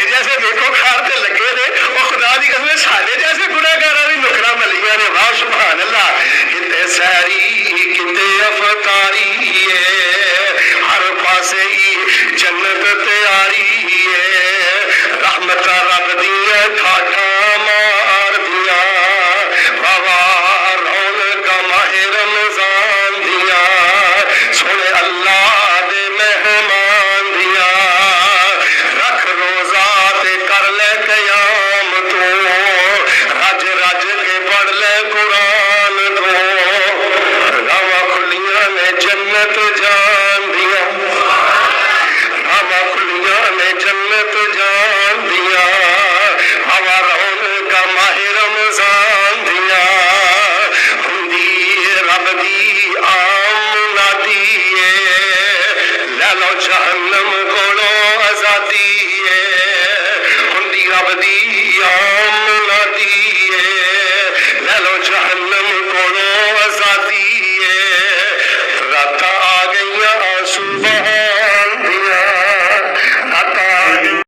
جیسے دیکھو کھار تے لگے نے وہ خدا دی قسم ساڈے جیسے گناہگاراں دی نکراں ملیاں نے واہ سبحان اللہ کتے ساری کتے افطاری ہر پاسے ہی جنت تیاری رحمت رب دیاں ٹھاٹھا مار دیاں واہ رونق ماہ رمضان دیاں سونے اللہ دے مہمان دیاں رکھ روزہ تے کر لے قیام تو رج رج کے پڑھ لے قرآن تو راواں کھلیاں نے جنت جان دیاں راواں کھلیاں نے جنت جان دیاں ہوا رونق ماہ رمضان دیاں ہندی رب دی آمنادی لے لو جہنم کولوں آزادی ہندی رب دی